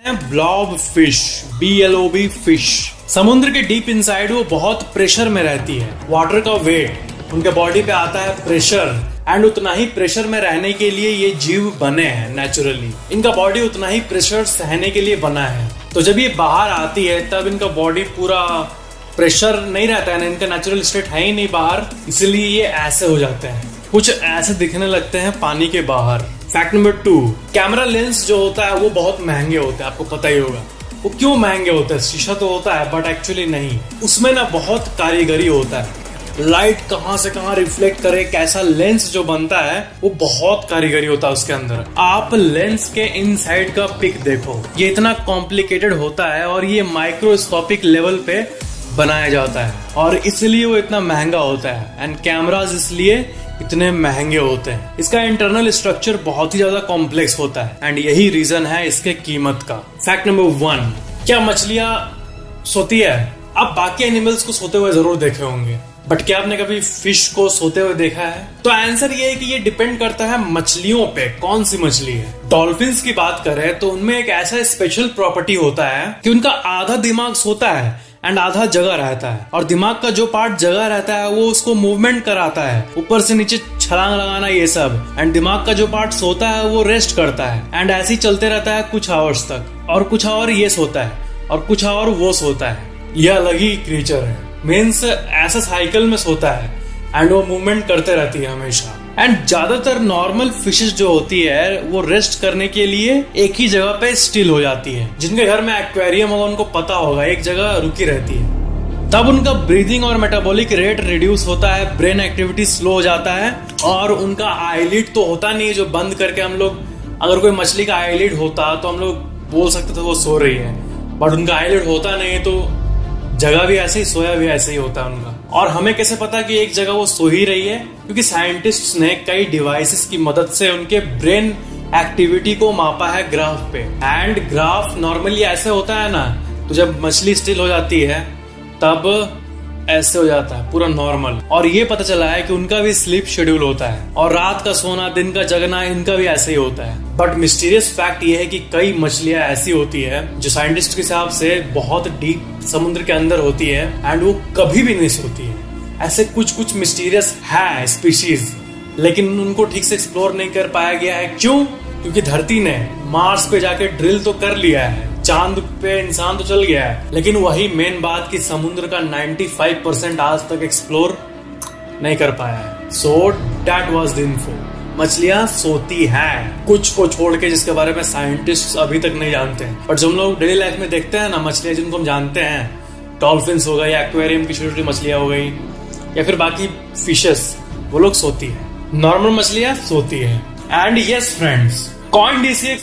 Blob fish, BLOB fish. समुद्र के deep inside वो बहुत प्रेशर में रहती है। वाटर का वेट उनके बॉडी पे आता है प्रेशर, एंड उतना ही प्रेशर में रहने के लिए ये जीव बने हैं नेचुरली। इनका बॉडी उतना ही प्रेशर सहने के लिए बना है। तो जब ये बाहर आती है तब इनका बॉडी पूरा प्रेशर नहीं रहता है ना, इनका नेचुरल स्टेट है ही नहीं बाहर, इसलिए ये ऐसे हो जाते हैं, कुछ ऐसे दिखने लगते हैं पानी के बाहर। फैक्ट नंबर 2, कैमरा लेंस जो होता है वो बहुत महंगे होते हैं, आपको पता ही होगा। वो क्यों महंगे होते हैं? शीशा तो होता है बट एक्चुअली नहीं, उसमें ना बहुत कारीगरी होता है। लाइट कहां से कहां रिफ्लेक्ट करे, कैसा लेंस जो बनता है वो बहुत कारीगरी होता है उसके अंदर। आप लेंस के इनसाइड का पिक देखो, ये इतना कॉम्प्लिकेटेड होता है और ये माइक्रोस्कोपिक लेवल पे बनाया जाता है और इसलिए वो इतना महंगा होता है। एंड कैमराज इसलिए इतने महंगे होते हैं। इसका इंटरनल स्ट्रक्चर बहुत ही ज्यादा कॉम्प्लेक्स होता है एंड यही रीजन है इसके कीमत का। फैक्ट नंबर 1, क्या मछलियां सोती है? आप बाकी एनिमल्स को सोते हुए जरूर देखे होंगे, बट क्या आपने कभी फिश को सोते हुए देखा है? तो आंसर ये है कि ये डिपेंड करता है मछलियों पे, कौन सी मछली है। डॉल्फिन्स की बात करें तो उनमें एक ऐसा स्पेशल प्रॉपर्टी होता है कि उनका आधा दिमाग सोता है एंड आधा जगह रहता है, और दिमाग का जो पार्ट जगह रहता है वो उसको मूवमेंट कराता है, ऊपर से नीचे छलांग लगाना ये सब। एंड दिमाग का जो पार्ट सोता है वो रेस्ट करता है एंड ऐसे ही चलते रहता है कुछ आवर्स तक, और कुछ आवर ये सोता है और कुछ आवर वो सोता है। ये अलग ही क्रिएचर है, मीन्स ऐसा साइकिल में सोता है एंड वो मूवमेंट करते रहती है हमेशा। एंड ज्यादातर नॉर्मल फिशेस जो होती है वो रेस्ट करने के लिए एक ही जगह पे स्टिल हो जाती है। जिनके घर में एक्वेरियम होगा उनको पता होगा, एक जगह रुकी रहती है। तब उनका ब्रीदिंग और मेटाबॉलिक रेट रिड्यूस होता है, ब्रेन एक्टिविटी स्लो हो जाता है, और उनका आईलिड तो होता नहीं है जो बंद करके हम लोग, अगर कोई मछली का आईलिड होता तो हम लोग बोल सकते थे वो सो रही है, बट उनका आईलिड होता नहीं, तो जगह भी ऐसे ही, सोया भी ऐसे ही होता है उनका। और हमें कैसे पता कि एक जगह वो सो ही रही है? क्योंकि साइंटिस्ट्स ने कई डिवाइसेस की मदद से उनके ब्रेन एक्टिविटी को मापा है ग्राफ पे। एंड ग्राफ नॉर्मली ऐसे होता है ना, तो जब मछली स्टिल हो जाती है तब ऐसे हो जाता है पूरा नॉर्मल। और ये पता चला है कि उनका भी स्लीप शेड्यूल होता है, और रात का सोना दिन का जगना इनका भी ऐसे ही होता है। बट मिस्टीरियस फैक्ट ये है कि कई मछलियां ऐसी होती है जो साइंटिस्ट के हिसाब से बहुत डीप समुद्र के अंदर होती है एंड वो कभी भी नहीं सोती है। ऐसे कुछ मिस्टीरियस है स्पीशीज, लेकिन उनको ठीक से एक्सप्लोर नहीं कर पाया गया है। क्यों? क्योंकि धरती ने मार्स पे जाके ड्रिल तो कर लिया है, चांद पे इंसान तो चल गया है, लेकिन वही मेन बात कि समुद्र का 95% आज तक एक्सप्लोर नहीं कर पाया है। So that was the info. मछलियां सोती हैं, कुछ को छोड़ के जिसके बारे में साइंटिस्ट अभी तक नहीं जानते हैं। बट जो हम लोग डेली लाइफ में देखते हैं ना, मछलियां जिनको हम जानते हैं, डॉल्फिन्स हो गई, एक्वेरियम की छोटी छोटी मछलियां हो गई, या फिर बाकी फिशेस, वो लोग सोती है। नॉर्मल मछलियां सोती है। And yes friends, CoinDCX